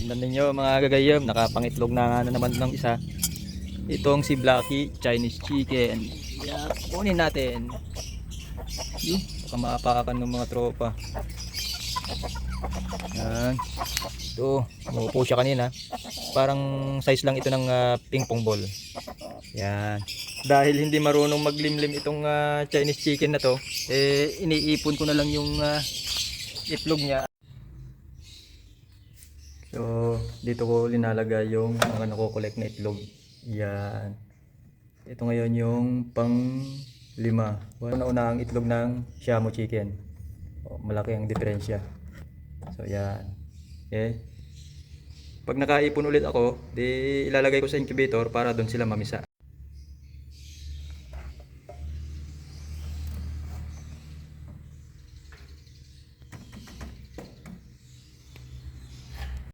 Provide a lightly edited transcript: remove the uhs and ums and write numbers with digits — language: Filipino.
Tignan ninyo mga gagayam, nakapangitlog na nga na naman ng isa. Itong si Blacky Chinese Chicken. Yan, kunin natin. Baka maapakan ng mga tropa. Yan. Ito, umupo siya kanina. Parang size lang ito ng ping pong ball. Yan. Dahil hindi marunong maglimlim itong Chinese chicken na to, eh iniipon ko na lang yung itlog niya. So, dito ko linalagay yung mga nako-collect na itlog. Yan. Ito ngayon yung pang 5. Una-una ang itlog ng Shamo chicken. Malaki ang diferensya. So, yan. Okay. Pag nakaipon ulit ako, di ilalagay ko sa incubator para doon sila mamisa.